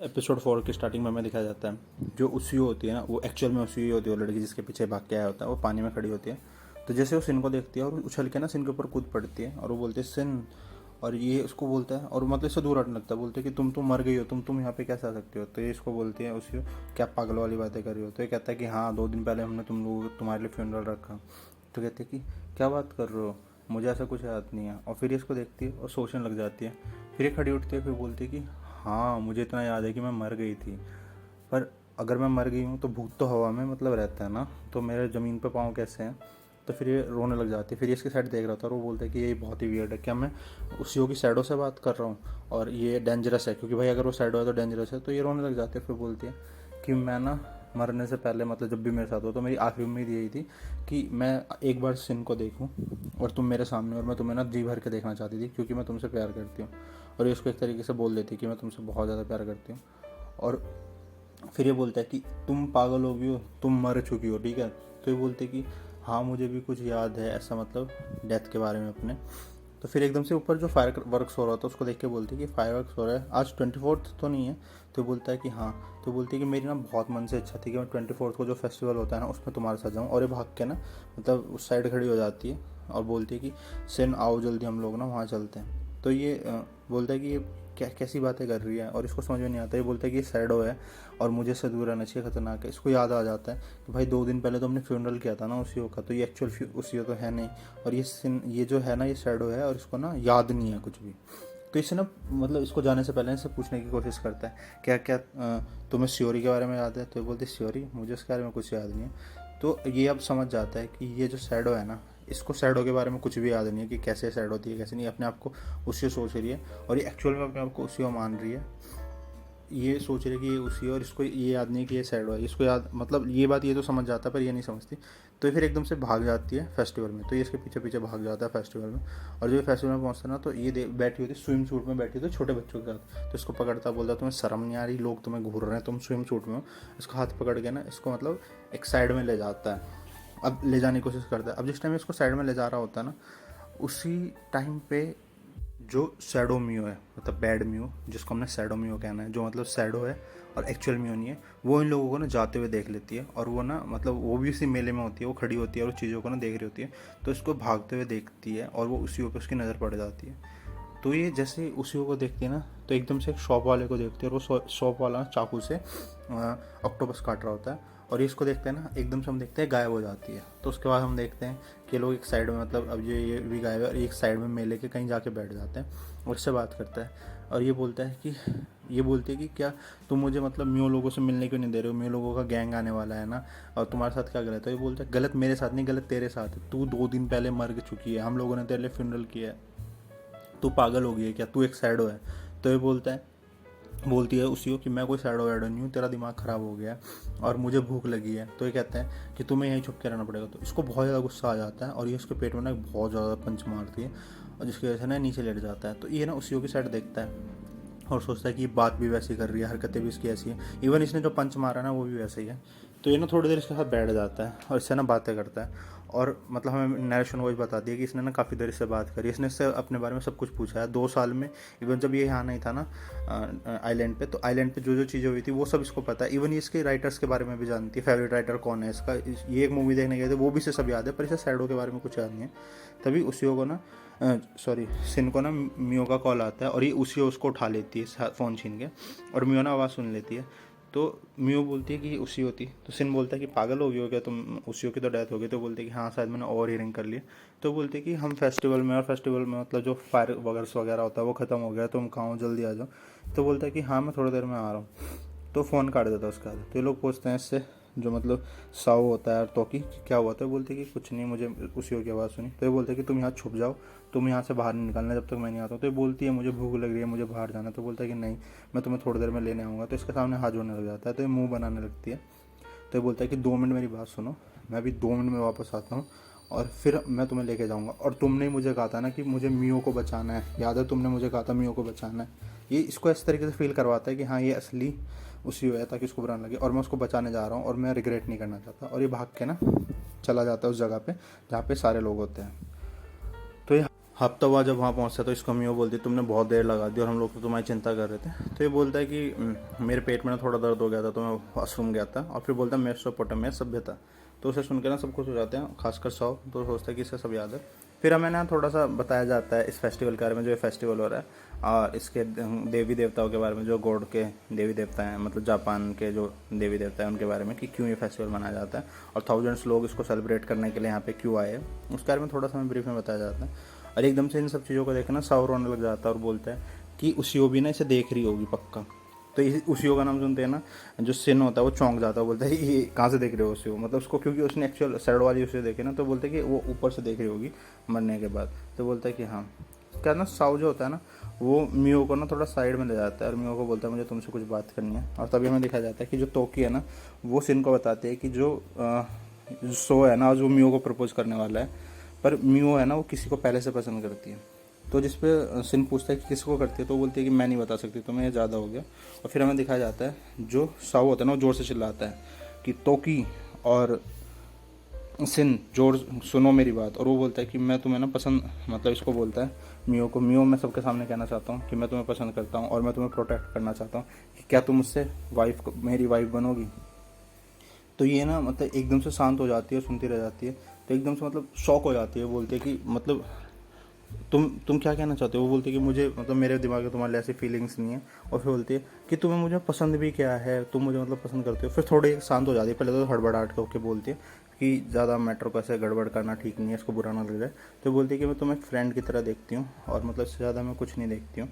Episode 4 की starting में हमें दिखाया जाता है जो उसियो होती है ना, वो एक्चुअल में उसियो ही होती है। वो लड़की जिसके पीछे भाग के आया होता है, वो पानी में खड़ी होती है। तो जैसे वो सिन को देखती है और उछल के ना सिन के ऊपर कूद पड़ती है और वो बोलती है सिन। और ये उसको बोलता है और मतलब इससे दूर हटने लगता है, बोलते हैं कि तुम तो मर गई हो, तुम यहाँ पे कैसे आ सकते हो। तो ये इसको बोलती है उसियो, क्या पागल वाली बातें कर रही हो। तो ये कहता है कि हाँ 2 दिन पहले हमने तुम लोग तुम्हारे लिए फ्यूनरल रखा। तो कहते हैं कि क्या बात कर रहे हो, मुझे ऐसा कुछ याद नहीं है। और फिर ये इसको देखती है और सोचने लग जाती है। फिर ये खड़ी उठती है, फिर बोलती है कि हाँ मुझे इतना याद है कि मैं मर गई थी, पर अगर मैं मर गई हूँ तो भूत तो हवा में मतलब रहता है ना, तो मेरे ज़मीन पे पाँव कैसे हैं। तो फिर ये रोने लग जाती है। फिर ये इसकी साइड देख रहा था और वो बोलता है कि ये बहुत ही वियर्ड है, क्या मैं उसी की शैडो से बात कर रहा हूँ और ये डेंजरस है, क्योंकि भाई अगर वो शैडो है तो डेंजरस है। तो ये रोने लग जाती है। फिर बोलती है कि मैं ना मरने से पहले मतलब जब भी मेरे साथ हो तो मेरी आखिरी उम्मीद यही थी कि मैं एक बार सिन को देखूं और तुम मेरे सामने, और मैं तुम्हें ना जी भर के देखना चाहती थी क्योंकि मैं तुमसे प्यार करती हूँ। और ये उसको एक तरीके से बोल देती कि मैं तुमसे बहुत ज़्यादा प्यार करती हूँ। और फिर ये बोलता है कि तुम पागल हो गई हो, तुम मर चुकी हो, ठीक है। तो ये बोलते कि हाँ मुझे भी कुछ याद है, ऐसा मतलब डेथ के बारे में अपने। तो फिर एकदम से ऊपर जो फायर वर्क्स हो रहा था उसको देख के बोलती है कि फायर वर्क्स हो रहा है आज 24th तो नहीं है। तो बोलता है कि हाँ। तो बोलती है कि मेरी ना बहुत मन से इच्छा थी कि मैं 24th को जो फेस्टिवल होता है ना उसमें तुम्हारे साथ जाऊँ। और ये भाग के ना मतलब उस साइड खड़ी हो जाती है और बोलती है कि सेन आओ जल्दी, हम लोग ना वहाँ चलते हैं। तो ये बोलता है कि ये क्या कैसी बातें कर रही है और इसको समझ में नहीं आता। ये बोलता है कि ये सैडो है और मुझे इससे दूर रहना चाहिए, खतरनाक है। इसको याद आ जाता है कि भाई 2 दिन पहले तो हमने फ्यूनरल किया था ना उसी का, तो ये एक्चुअल उसी तो है नहीं। और ये जो है ना ये सैडो है और इसको ना याद नहीं है कुछ भी। तो इससे ना मतलब इसको जाने से पहले इससे पूछने की कोशिश करता है क्या क्या तुम्हें श्योरी के बारे में याद है। तो ये बोलती श्योरी, मुझे उसके बारे में कुछ याद नहीं है। तो ये अब समझ जाता है कि ये जो सैडो है ना, इसको सैडो के बारे में कुछ भी याद नहीं है कि कैसे सैड होती है कैसे नहीं, अपने आप को उसी सोच रही है। और ये एक्चुअल में अपने आप को उसी मान रही है, ये सोच रही है कि ये उसी है। और इसको ये याद नहीं कि ये सैड है, इसको याद मतलब ये बात ये तो समझ जाता है पर ये नहीं समझती। तो ये फिर एकदम से भाग जाती है फेस्टिवल में। तो ये इसके पीछे पीछे भाग जाता है फेस्टिवल में। और जब फेस्टिवल में पहुंचता है ना तो ये बैठी होती है स्विम सूट में, बैठी होती है छोटे बच्चों के साथ। तो इसको पकड़ता बोलता तुम्हें शर्म नहीं आ रही, लोग तुम्हें घूर रहे हैं, तुम स्विम सूट में हो। इसको हाथ पकड़ के ना इसको मतलब एक साइड में ले जाता है। अब ले जाने की कोशिश करता है। अब जिस टाइम इसको साइड में ले जा रहा होता है ना, उसी टाइम पे जो शैडो म्यू है मतलब बैड म्यू, जिसको हमने शैडो म्यू कहना है, जो मतलब शैडो है और एक्चुअल म्यू नहीं है, वो इन लोगों को ना जाते हुए देख लेती है। और वो ना मतलब वो भी उसी मेले में होती है, वो खड़ी होती है और उस चीज़ों को ना देख रही होती है। तो इसको भागते हुए देखती है और वो उसी पे उसकी नज़र पड़ जाती है। तो ये जैसे उसी को देखती है ना तो एकदम से एक शॉप वाले को देखती है और वो शॉप वाला चाकू से ऑक्टोपस काट रहा होता है। और ये इसको देखते हैं ना एकदम से हम देखते हैं गायब हो जाती है। तो उसके बाद हम देखते हैं कि लोग एक साइड में मतलब अब ये भी गायब है और एक साइड में मेले के कहीं जाके बैठ जाते हैं और उससे बात करता है। और ये बोलता है कि ये बोलती है कि क्या तुम मुझे मतलब म्यू लोगों से मिलने क्यों नहीं दे रहे हो, म्यू लोगों का गैंग आने वाला है ना, और तुम्हारे साथ क्या गलत है। ये बोलता है गलत मेरे साथ नहीं, गलत तेरे साथ है। तू 2 दिन पहले मर चुकी है, हम लोगों ने तेरे लिए फ्यूनरल किया है, तू पागल हो गई है क्या, तू एक सैडो है। तो ये बोलती है उसी को कि मैं कोई सैडो वैडो नहीं हूँ, तेरा दिमाग ख़राब हो गया और मुझे भूख लगी है। तो ये कहते हैं कि तुम्हें यहीं छुप के रहना पड़ेगा। तो इसको बहुत ज़्यादा गुस्सा आ जाता है और ये उसके पेट में ना बहुत ज़्यादा पंच मारती है और जिसकी वजह से ना नीचे लेट जाता है। तो ये ना उसी की साइड देखता है और सोचता है कि बात भी वैसी कर रही है, हरकतें भी इसकी ऐसी हैं, इवन इसने जो पंच मारा ना वो भी वैसे ही है। तो ये ना थोड़ी देर इसके साथ बैठ जाता है और इससे ना बातें करता है। और मतलब हमें नरेशन वॉइस बता दी है कि इसने ना काफ़ी देर इससे बात करी, इसने इससे अपने बारे में सब कुछ पूछा है 2 साल में। इवन जब ये यहाँ नहीं था ना आइलैंड पे, तो आइलैंड पे जो जो चीज़ें हुई थी वो सब इसको पता है। इवन ये इसके राइटर्स के बारे में भी जानती है, फेवरेट राइटर कौन है इसका। ये एक मूवी देखने गए थे वो भी इसे सब याद है, पर इसे सैडो के बारे में कुछ याद नहीं है। तभी उसी को ना सिन को ना मियो का कॉल आता है और ये उसी उसको उठा लेती है फ़ोन छीन के। और मियो ना आवाज़ सुन लेती है। तो मियो बोलती है कि उसी होती। तो सिन बोलता है कि पागल हो गई हो क्या तुम, उसी की तो डेथ हो गई। तो बोलते हैं कि हाँ शायद मैंने ओवर हियरिंग कर लिया। तो बोलते हैं कि हम फेस्टिवल में, और फेस्टिवल में मतलब जो फायर वगैरह होता है वो ख़त्म हो गया, तुम कहाँ हो, जल्दी आ जाओ। तो बोलता है कि हाँ मैं थोड़ी देर में आ रहा हूँ। तो फ़ोन काट देता है उसका। तो ये लोग पूछते हैं इससे जो मतलब साओ होता है तो कि क्या हुआ। तो बोलते कि कुछ नहीं, मुझे उसी की आवाज़ सुनी। तो ये बोलते कि तुम यहाँ छुप जाओ, तुम यहाँ से बाहर नहीं निकलना जब तक मैं नहीं आता हूँ। तो ये बोलती है मुझे भूख लग रही है, मुझे बाहर जाना है। तो बोलता है कि नहीं मैं तुम्हें थोड़ी देर में लेने आऊँगा। तो इसके सामने हाथ जोड़ने लग जाता है। तो ये मुँह बनाने लगती है। तो ये बोलता है कि 2 मिनट मेरी बात सुनो, मैं अभी 2 मिनट में वापस आता हूँ और फिर मैं तुम्हें लेके जाऊँगा। और तुमने मुझे कहा था ना कि मुझे मियो को बचाना है, याद है तुमने मुझे कहा था मियो को बचाना है। ये इसको इस तरीके से फील करवाता है कि हाँ ये असली उसी है, ताकि उसको बुरा ना लगे और मैं उसको बचाने जा रहा हूँ और मैं रिग्रेट नहीं करना चाहता। और ये भाग के ना चला जाता है उस जगह पे जहाँ पे सारे लोग होते हैं। तो ये हफ्ता हुआ जब वहाँ पहुँचता तो इसको मियो बोलती तुमने बहुत देर लगा दी और हम लोग तो तुम्हारी चिंता कर रहे थे। तो ये बोलता है कि मेरे पेट में ना थोड़ा दर्द हो गया था तो मैं वॉशरूम गया था। और फिर बोलता है मेसोपोटामिया सभ्यता। तो उसे सुन के ना सब खुश हो जाते हैं, खासकर सौ। तो सोचता है कि इसे सब याद है। फिर हमें ना थोड़ा सा बताया जाता है इस फेस्टिवल के बारे में, जो ये फेस्टिवल हो रहा है, और इसके देवी देवताओं के बारे में, जो गॉड के देवी देवता हैं, मतलब जापान के जो देवी देवता हैं उनके बारे में, कि क्यों ये फेस्टिवल मनाया जाता है और थाउजेंड्स लोग इसको सेलिब्रेट करने के लिए यहाँ पे क्यों आए हैं, उसके बारे में थोड़ा सा हमें ब्रीफ में बताया जाता है। और एकदम से इन सब चीज़ों को देखना साव रोने लग जाता है और बोलता है कि उसियो भी ना इसे देख रही होगी पक्का। तो इस उसियो का नाम सुनते हैं ना, जो सिन होता है वो चौंक जाता है, बोलता है ये कहाँ से देख रहे हो उसियो, मतलब उसको, क्योंकि उसने एक्चुअल सैड वाली उसियो देखे ना, तो बोलते हैं कि वो ऊपर से देख रही होगी मरने के बाद। तो बोलता है कि हाँ। क्या ना, साव जो होता है ना, वो मियो को ना थोड़ा साइड में ले जाता है और मियो को बोलता है मुझे तुमसे कुछ बात करनी है। और तभी हमें दिखाया जाता है कि जो तोकी है ना, वो सिन को बताते हैं कि जो सो है ना, जो मियो को प्रपोज करने वाला है, पर मियो है ना वो किसी को पहले से पसंद करती है। तो जिस पे सिन पूछता है कि किसको करती है, तो बोलती है कि मैं नहीं बता सकती, तुम्हें ये ज़्यादा हो गया। और फिर हमें दिखाया जाता है जो साओ होता है ना, वो जोर से चिल्लाता है कि तोकी और सिन जोर सुनो मेरी बात। और वो बोलता है कि मैं तुम्हें ना पसंद, मतलब इसको बोलता है मियो को, मियो मैं सबके सामने कहना चाहता हूँ कि मैं तुम्हें पसंद करता हूँ और मैं तुम्हें प्रोटेक्ट करना चाहता हूँ, कि क्या तुम मुझसे मेरी वाइफ बनोगी। तो ये ना मतलब एकदम से शांत हो जाती है और सुनती रह जाती है। तो एकदम से मतलब शॉक हो जाती है, बोलती है कि मतलब तुम क्या कहना चाहते हो। वो बोलती है कि मुझे मतलब मेरे दिमाग में तुम्हारे लिए ऐसी फीलिंग्स नहीं है। और फिर बोलती है कि तुम्हें मुझे पसंद भी क्या है, तुम मुझे मतलब पसंद करते हो। फिर थोड़ी शांत हो जाती है, पहले तो हड़बड़ाहट होकर बोलती है कि ज़्यादा मैटर को ऐसे गड़बड़ करना ठीक नहीं है, इसको बुरा ना लग जाए। तो बोलती है कि मैं तुम्हें एक फ्रेंड की तरह देखती हूँ और मतलब इससे ज़्यादा मैं कुछ नहीं देखती हूँ,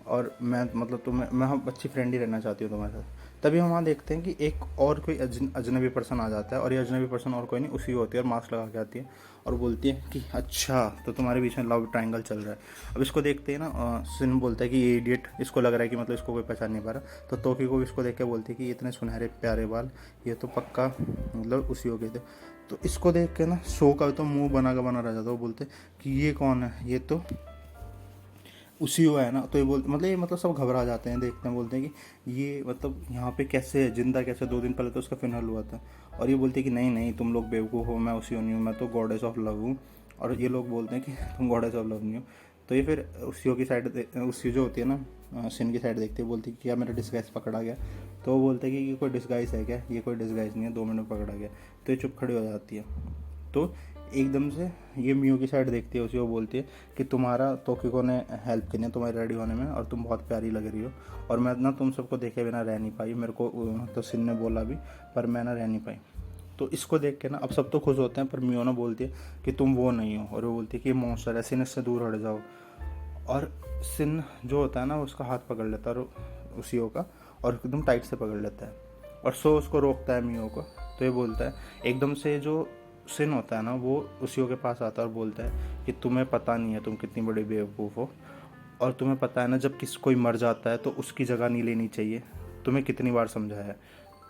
और मैं मतलब तुम्हें, मैं हम अच्छी फ्रेंड ही रहना चाहती हूँ तुम्हारे साथ। तभी हम वहाँ देखते हैं कि एक और कोई अजनबी पर्सन आ जाता है, और ये अजनबी पर्सन और कोई नहीं उसी होती है, और मास्क लगा के आती है और बोलती है कि अच्छा तो तुम्हारे बीच में लव ट्रायंगल चल रहा है। अब इसको देखते हैं ना, सिन बोलता है कि ये इडियट, इसको लग रहा है कि मतलब इसको कोई पहचान नहीं पा रहा। तो तोकी को इसको देख के बोलती है कि इतने सुनहरे प्यारे बाल, ये तो पक्का मतलब उसी हो गए थे। तो इसको देख के ना शो का तो मुंह बना रह जाता है। वो बोलते कि ये कौन है, ये तो उसी हुआ है ना। तो ये बोलते मतलब ये मतलब सब घबरा जाते हैं, देखते हैं, बोलते हैं कि ये मतलब यहाँ पे कैसे जिंदा, कैसे 2 दिन पहले तो उसका फिनल हुआ था। और ये बोलते हैं कि नहीं नहीं तुम लोग बेवकूफ़ हो, मैं उसी नहीं हूँ, मैं तो गॉडेस ऑफ लव हूँ। और ये लोग बोलते हैं कि तुम गॉडेस ऑफ लव नहीं हो। तो ये फिर उसी की साइड, उसी जो होती है ना सिन की साइड देखती है, बोलती है कि क्या मेरा डिस्गाइज पकड़ा गया। तो वो बोलते हैं कि ये कोई डिस्गाइज है क्या, ये कोई डिस्गाइज नहीं है, 2 मिनट में पकड़ा गया। तो ये चुप खड़ी हो जाती है। तो एकदम से ये मियो की साइड देखती है उसी, वो बोलती है कि तुम्हारा तोकिको ने हेल्प की है तुम्हारे रेडी होने में, और तुम बहुत प्यारी लग रही हो, और मैं ना तुम सबको देखे बिना रह नहीं पाई, मेरे को तो सिन ने बोला भी, पर मैं ना रह नहीं पाई। तो इसको देख के ना अब सब तो खुश होते हैं, पर मियो ना बोलती है कि तुम वो नहीं हो, और वो बोलती है कि ये मॉन्स्टर है, सिन इससे दूर हट जाओ। और सिन जो होता है ना उसका हाथ पकड़ लेता है, और उसी का, और एकदम टाइट से पकड़ लेता है, और सो उसको रोकता है मियो को। तो ये बोलता है एकदम से, जो सिन होता है ना वो उसी के पास आता है और बोलता है कि तुम्हें पता नहीं है तुम कितनी बड़ी बेवकूफ़ हो, और तुम्हें पता है ना जब कोई मर जाता है तो उसकी जगह नहीं लेनी चाहिए, तुम्हें कितनी बार समझाया है।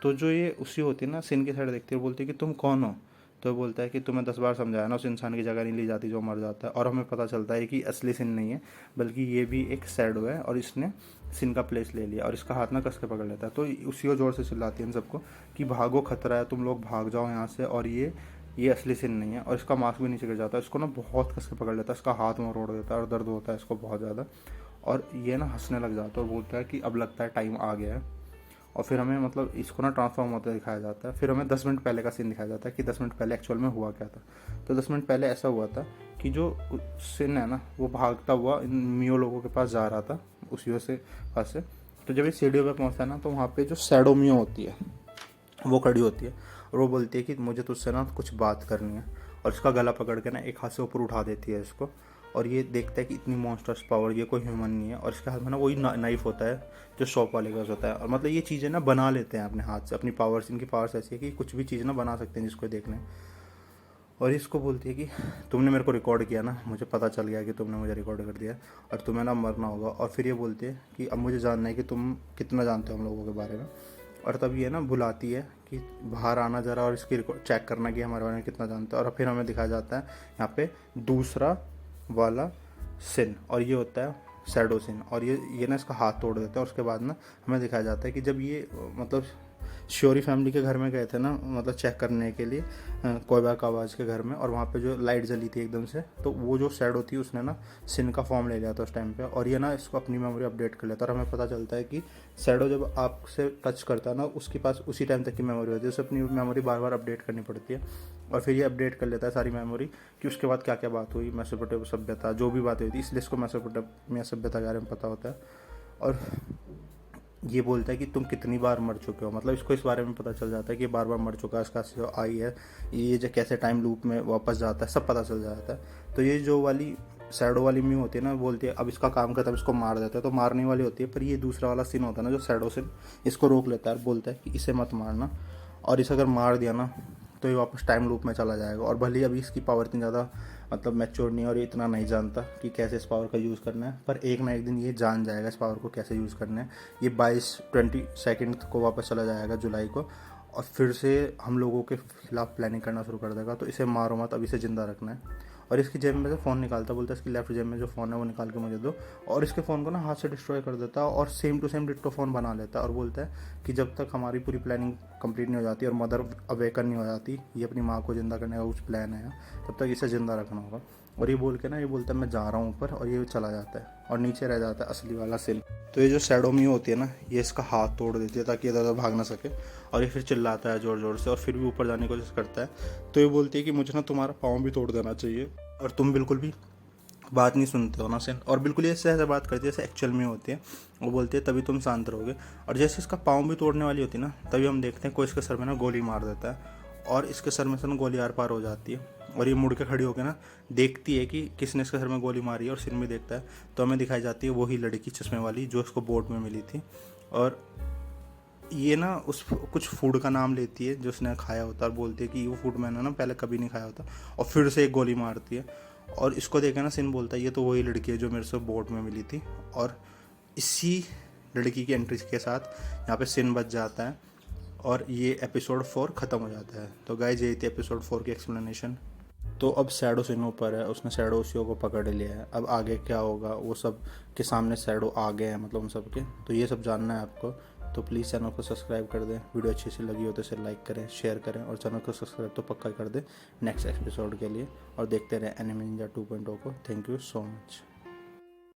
तो जो ये उसी होती है ना, सिन की साइड देखती है, बोलती है कि तुम कौन हो। तो बोलता है कि तुम्हें 10 बार समझाया ना, उस इंसान की जगह नहीं ली जाती जो मर जाता है। और हमें पता चलता है कि असली सिन नहीं है, बल्कि ये भी एक शैडो है, और इसने सिन का प्लेस ले लिया, और इसका हाथ ना कस के पकड़ लेता है। तो उसी को जोर से चिल्लाती है इन सबको कि भागो, खतरा है, तुम लोग भाग जाओ यहाँ से, और ये असली सिन नहीं है। और इसका मास्क भी नीचे गिर जाता है, इसको ना बहुत कस के पकड़ लेता है, इसका हाथ मरोड़ देता है, और दर्द होता है इसको बहुत ज़्यादा। और ये ना हंसने लग जाता है और बोलता है कि अब लगता है टाइम आ गया है। और फिर हमें मतलब इसको ना ट्रांसफॉर्म होते दिखाया जाता है। फिर हमें 10 मिनट पहले का सीन दिखाया जाता है कि 10 मिनट पहले एक्चुअल में हुआ क्या था। तो 10 मिनट पहले ऐसा हुआ था कि जो सिन है ना वो भागता हुआ इन मियो लोगों के पास जा रहा था, उसी से पास से। तो जब ये सीढ़ियों पे पहुंचता है ना, तो वहाँ पे जो शैडो मियो होती है वो खड़ी होती है, और वो बोलती है कि मुझे तुझसे ना कुछ बात करनी है। और इसका गला पकड़ के ना एक हाथ से ऊपर उठा देती है इसको। और ये देखता है कि इतनी मॉन्स्टर्स पावर, ये कोई ह्यूमन नहीं है, और इसके हाथ में ना वही नाइफ होता है जो शॉप वाले के पास होता है। और मतलब ये चीज़ें ना बना लेते हैं अपने हाथ से, अपनी पावर्स, इनकी पावर्स ऐसी है कि कुछ भी चीज़ ना बना सकते हैं जिसको देखने। और इसको बोलती है कि तुमने मेरे को रिकॉर्ड किया ना, मुझे पता चल गया कि तुमने मुझे रिकॉर्ड कर दिया, और तुम्हें ना मरना होगा। और फिर ये बोलती है कि अब मुझे जानना है कि तुम कितना जानते हो हम लोगों के बारे में। और तब ये ना बुलाती है कि बाहर आना ज़रा, और इसकी चेक करना कि हमारे बारे में कितना जानते हैं। और फिर हमें दिखाया जाता है यहाँ पे दूसरा वाला सिन, और ये होता है शैडो सिन। और ये ना इसका हाथ तोड़ देता है। और उसके बाद ना हमें दिखाया जाता है कि जब ये मतलब श्योरी फैमिली के घर में गए थे ना, मतलब चेक करने के लिए कोयबा कावाज के घर में, और वहाँ पे जो लाइट जली थी एकदम से, तो वो जो शैडो थी उसने ना सिन का फॉर्म ले लिया था उस टाइम पे, और ये ना इसको अपनी मेमोरी अपडेट कर लेता है। और हमें पता चलता है कि शैडो जब आपसे टच करता है ना, उसके पास उसी टाइम तक की मेमोरी होती है, उसे अपनी मेमोरी बार बार अपडेट करनी पड़ती है, और फिर ये अपडेट कर लेता है सारी मेमोरी कि उसके बाद क्या क्या बात हुई, मेसोपोटामिया सभ्यता जो भी बात हुई थी, इसलिए इसको मेसोपोटामिया सभ्यता के बारे में पता होता है। और ये बोलता है कि तुम कितनी बार मर चुके हो, मतलब इसको इस बारे में पता चल जाता है कि बार बार मर चुका है, इसका जो आई है, ये जो कैसे टाइम लूप में वापस जाता है, सब पता चल जाता है। तो ये जो वाली शैडो वाली म्यू होती है ना, बोलती है अब इसका काम खत्म, इसको मार देता है, तो मारने वाली होती है। पर ये दूसरा वाला सीन होता है ना, जो शैडो सीन, इसको रोक लेता है, बोलता है कि इसे मत मारना, और इसे अगर मार दिया ना तो ये वापस टाइम लूप में चला जाएगा। और भले ही अभी इसकी पावर इतनी ज़्यादा मतलब मैच्योर नहीं है और ये इतना नहीं जानता कि कैसे इस पावर का यूज़ करना है, पर एक ना एक दिन ये जान जाएगा इस पावर को कैसे यूज़ करना है। ये 22 को वापस चला जाएगा जुलाई को, और फिर से हम लोगों के खिलाफ प्लानिंग करना शुरू कर देगा। तो इसे मारो मत, अभी इसे ज़िंदा रखना है। और इसकी जेब में से फ़ोन निकालता, बोलता है इसकी लेफ्ट जेब में जो फ़ोन है वो निकाल के मुझे दो, और इसके फ़ोन को ना हाथ से डिस्ट्रॉय कर देता है, और same to same ditto phone बना लेता है, और बोलता है कि जब तक हमारी पूरी प्लानिंग कंप्लीट नहीं हो जाती और मदर अवेकन नहीं हो जाती, ये अपनी माँ को ज़िंदा करने का कुछ प्लान है, तब तक इसे ज़िंदा रखना होगा। और ये बोल के ना, ये बोलता है मैं जा रहा हूँ ऊपर, और ये चला जाता है, और नीचे रह जाता है असली वाला सिल। तो ये जो शैडो म्यू होती है ना, ये इसका हाथ तोड़ देती है ताकि इधर उधर भाग ना सके, और ये फिर चिल्लाता है ज़ोर ज़ोर से, और फिर भी ऊपर जाने की कोशिश करता है। तो ये बोलती है कि मुझे ना तुम्हारा पाँव भी तोड़ देना चाहिए, और तुम बिल्कुल भी बात नहीं सुनते हो ना सिन, और बिल्कुल ये ऐसे बात करती है जैसे एक्चुअल में होती है। वो बोलती है तभी तुम शांत रहोगे। और जैसे इसका पाँव भी तोड़ने वाली होती है ना, तभी हम देखते हैं कोई इसके सर में ना गोली मार देता है, और इसके सर में से ना गोली आर पार हो जाती है, और ये मुड़ के खड़ी होकर ना देखती है कि किसने इसके सर में गोली मारी है, और सिर में देखता है तो हमें दिखाई जाती है वही लड़की चश्मे वाली जो इसको बोर्ड में मिली थी। और ये ना उस कुछ फूड का नाम लेती है जो उसने खाया होता है, और बोलती है कि वो फूड मैंने ना पहले कभी नहीं खाया होता, और फिर से एक गोली मारती है। और इसको देखे ना सिन बोलता है ये तो वही लड़की है जो मेरे से बोर्ड में मिली थी। और इसी लड़की की एंट्री के साथ यहाँ पे सिन बच जाता है, और ये एपिसोड 4 ख़त्म हो जाता है। तो गाइस यही थी एपिसोड 4 की एक्सप्लेनेशन। तो अब शैडो सिन ऊपर है, उसने शैडो उसियो को पकड़ लिया है, अब आगे क्या होगा वो सब के सामने शैडो आ गए हैं, मतलब उन सब के, तो ये सब जानना है आपको। तो प्लीज़ चैनल को सब्सक्राइब कर दें, वीडियो अच्छी सी लगी हो तो इसे लाइक करें, शेयर करें, और चैनल को सब्सक्राइब तो पक्का कर दें नेक्स्ट एपिसोड के लिए, और देखते रहें एनिमे निंजा 2.0 को। Thank you so much.